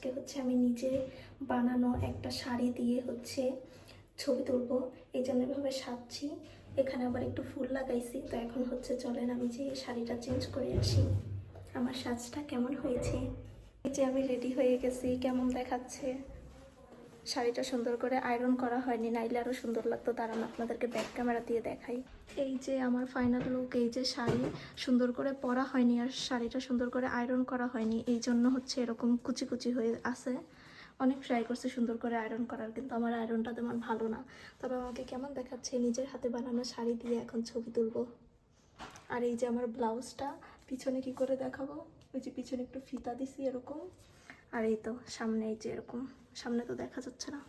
আজকে হচ্ছে আমি নিজে বানানো একটা শাড়ি দিয়ে হচ্ছে ছবি তুলবো, এই জন্য এভাবে সাজছি। এখানে আবার একটু ফুল লাগাইছি। তো এখন হচ্ছে চলেন আমি যে শাড়িটা চেঞ্জ করে আসি। আমার সাজটা কেমন হয়েছে? এই যে আমি রেডি হয়ে গেছি, কেমন দেখাচ্ছে? শাড়িটা সুন্দর করে আয়রন করা হয়নি, নাইলে আরও সুন্দর লাগতো। দাঁড়ান আপনাদেরকে ব্যাক ক্যামেরা দিয়ে দেখাই। এই যে আমার ফাইনাল লুক। এই যে শাড়ি সুন্দর করে পরা হয়নি আর শাড়িটা সুন্দর করে আয়রন করা হয়নি, এই জন্য হচ্ছে এরকম কুচি কুচি হয়ে আছে। অনেক ট্রাই করছে সুন্দর করে আয়রন করার, কিন্তু আমার আয়রনটা তেমন ভালো না। তবে আমাকে কেমন দেখাচ্ছে নিজের হাতে বানানো শাড়ি দিয়ে এখন ছবি তুলবো। আর এই যে আমার ব্লাউজটা পিছনে কি করে দেখাবো, ওই যে পিছনে একটু ফিতা দিছি এরকম। আর এই তো সামনে এই যে এরকম, সামনে তো দেখা যাচ্ছে না।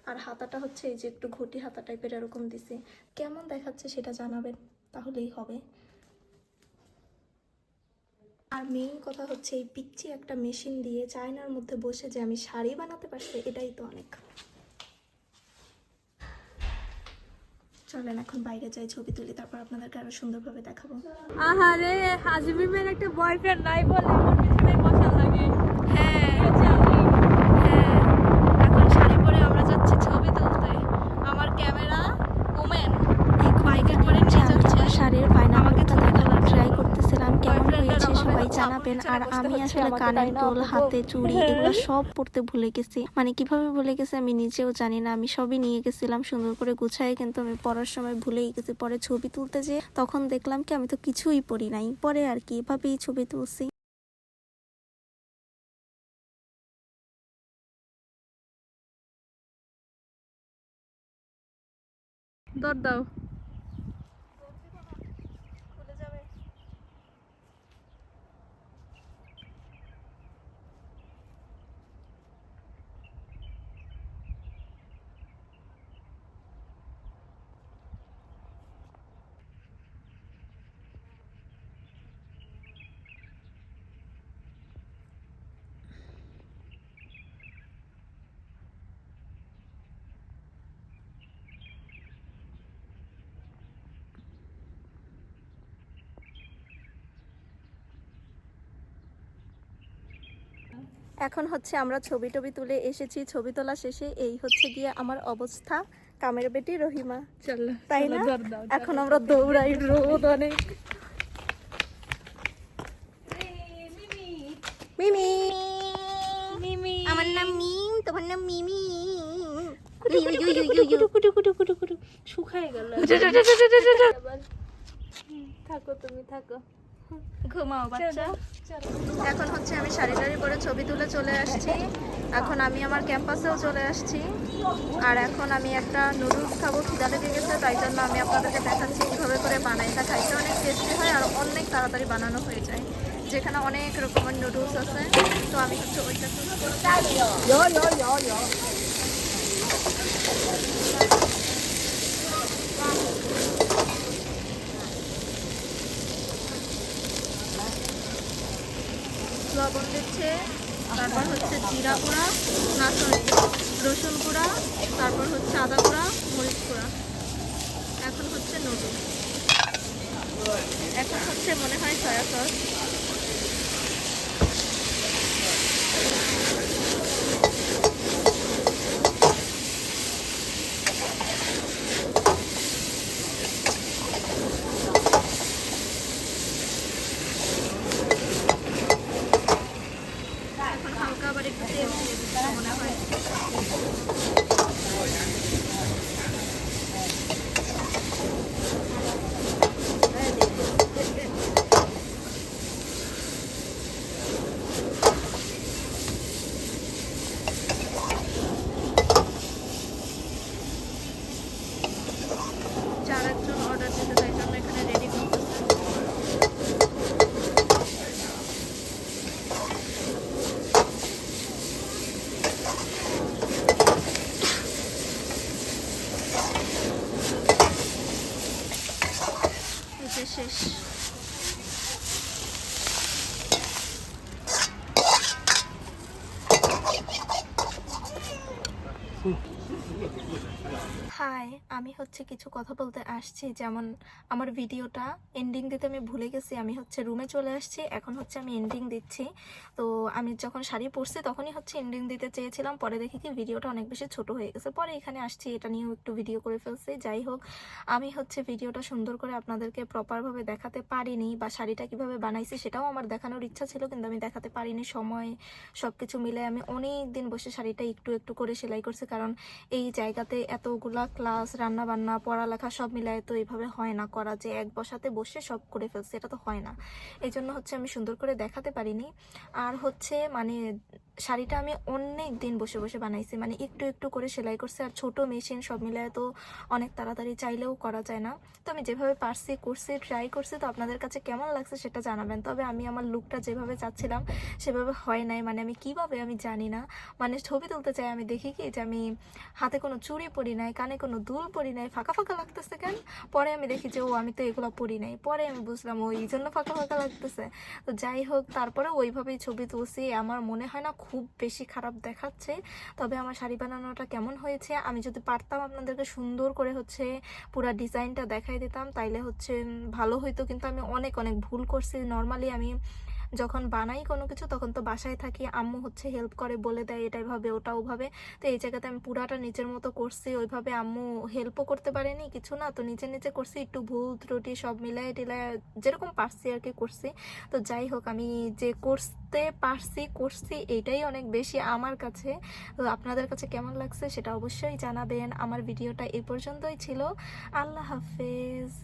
আর হাতাটা হচ্ছে এই যে একটু ঘটি হাতা টাইপের এরকম দিছি। কেমন দেখাচ্ছে সেটা জানাবেন, তাহলেই হবে। আর মেইন কথা হচ্ছে এই পিচ্চি একটা মেশিন দিয়ে চায়নার মধ্যে বসে যে আমি শাড়ি বানাতে পারছি, এটাই তো অনেক। চলেন এখন বাইরে যাই, ছবি তুলি, তারপর আপনাদেরকে আরো সুন্দরভাবে দেখাবো। আহারে হাজবিমের একটা বয়ফ্রেন্ড নাই বলে আমার পিছনে বসা লাগে। হ্যাঁ হ্যাঁ, এখন শাড়ি পরে আমরা যাচ্ছি ছবি তুলতে। আমার ক্যামেরা ওমেন এই বাইকে করে নিয়ে যাচ্ছে। শাড়ির ফাইনাল লুকটা দেখানোর ট্রাই করতেছিলাম, কেমন হয়েছে সবাই জানাবেন। আর আমি আসলে কানের দুল, হাতে চুড়ি এগুলো সব পরতে ভুলে গেছি। মানে কিভাবে ভুলে গেছি আমি নিজেও জানি না। আমি সবই নিয়ে গেছিলাম সুন্দর করে গুছাই, কিন্তু আমি পরার সময় ভুলেই গেছি। পরে ছবি তুলতে যে তখন দেখলাম কি আমি তো কিছুই পরি নাই। পরে আর কি এভাবেই ছবি তুলছি। দর দাও। এখন হচ্ছে আমরা ছবি টবি তুলে এসেছি। ছবি তোলা শেষে এই হচ্ছে গিয়ে আমার অবস্থা। কামের বেটি রহিমা, চলো তাই না? দর দাও। এখন আমরা দৌড়াই, রোদ অনেক। মিমি মিমি আমার নাম মিম, তোমার নাম মিমি। কুটু শুকায় গেল। থাকো তুমি থাকো, ঘুমাও বাচ্চা। এখন হচ্ছে আমি শাড়ি টাড়ি পরে ছবি তুলে চলে আসছি। এখন আমি আমার ক্যাম্পাসেও চলে আসছি। আর এখন আমি একটা নুডলস খাবো, খিদা লেগে গেছে, তাই জন্য আমি আপনাদেরকে দেখাচ্ছি কীভাবে করে বানাই। এটা খাইতে অনেক টেস্টি হয় আর অনেক তাড়াতাড়ি বানানো হয়ে যায়, যেখানে অনেক রকমের নুডলস আছে। তো আমি হচ্ছে ওইটা লবণ দিচ্ছে, তারপর হচ্ছে জিরা গুঁড়া, না সরি রসুন গুঁড়া, তারপর হচ্ছে আদা গুঁড়া, মরিচ গুঁড়া। এখন হচ্ছে নুডলস, এখন হচ্ছে মনে হয় সয়া সস। এখন হালকা আবার একটু তেল দিয়ে দিচ্ছে মনে হয়। চার একজন অর্ডার দিতে, তাই জন্য এখানে রেডি করতেছে। এটা শেষ। হাই, আমি হচ্ছে কিছু কথা বলতে আসছি। যেমন আমার ভিডিওটা এন্ডিং দিতে আমি ভুলে গেছি। আমি হচ্ছে রুমে চলে আসছি, এখন হচ্ছে আমি এন্ডিং দিচ্ছি। তো আমি যখন শাড়ি পরছি তখনই হচ্ছে এন্ডিং দিতে চেয়েছিলাম, পরে দেখি কি ভিডিওটা অনেক বেশি ছোট হয়ে গেছে। পরে এখানে আসছি, এটা নিয়েও একটু ভিডিও করে ফেলছি। যাই হোক, আমি হচ্ছে ভিডিওটা সুন্দর করে আপনাদেরকে প্রপারভাবে দেখাতে পারিনি, বা শাড়িটা কিভাবে বানাইছি সেটাও আমার দেখানোর ইচ্ছা ছিল, কিন্তু আমি দেখাতে পারিনি। সময় সব কিছু মিলে আমি অনেক দিন বসে শাড়িটা একটু একটু করে সেলাই করছি, কারণ এই জায়গাতে এতগুলা ক্লাস, রান্না বান্না, পড়ালেখা সব মিলায় তো এইভাবে হয় না করা, যে এক বসাতে বসে সব করে ফেলছে, এটা তো হয় না। এই জন্য হচ্ছে আমি সুন্দর করে দেখাতে পারিনি। আর হচ্ছে মানে শাড়িটা আমি অনেক দিন বসে বসে বানাইছি, মানে একটু একটু করে সেলাই করছি। আর ছোট মেশিন সব মিলায় তো অনেক তাড়াতাড়ি চাইলেও করা যায় না। তো আমি যেভাবে পারছি করছি, ট্রাই করছি। তো আপনাদের কাছে কেমন লাগছে সেটা জানাবেন। তবে আমি আমার লুকটা যেভাবে চাচ্ছিলাম সেভাবে হয় নাই, মানে আমি কিভাবে আমি জানি না। মানে ছবি তুলতে চাই, আমি দেখি কি যে আমি হাতে কোনো চুড়ি পরি নাই, কানে কোনো দুল পরি নাই, ফাঁকা ফাঁকা লাগতেছে কেন। পরে আমি দেখি যে ও, আমি তো এগুলো পরি নাই। পরে আমি বুঝলাম ওই জন্য ফাঁকা ফাঁকা লাগতেছে। তো যাই হোক, তারপরে ওইভাবেই ছবি তুলছি। আমার মনে হয় না খুব বেশি খারাপ দেখাচ্ছে। তবে আমার শাড়ি বানানোটা কেমন হয়েছে, আমি যদি পারতাম আপনাদেরকে সুন্দর করে হচ্ছে পুরো ডিজাইনটা দেখাই দিতাম, তাইলে হচ্ছে ভালো হইতো। কিন্তু আমি অনেক অনেক ভুল করছি। নর্মালি আমি যখন বানাই কোনো কিছু তখন তো বাসায় থাকি, আম্মু হচ্ছে হেল্প করে, বলে দেয় এটা এভাবে ওটা ওভাবে। তো এই জায়গাতে আমি পুরাটা নিজের মতো করছি, ওইভাবে আম্মু হেল্পও করতে পারেনি কিছু না, তো নিজে নিজে করছি, একটু ভুল ত্রুটি সব মিলায় টিলায় যেরকম পারছি আর কি করছি। তো যাই হোক, আমি যে করতে পারছি করছি এইটাই অনেক বেশি আমার কাছে। তো আপনাদের কাছে কেমন লাগছে সেটা অবশ্যই জানাবেন। আমার ভিডিওটা এই পর্যন্তই ছিল। আল্লাহ হাফেজ।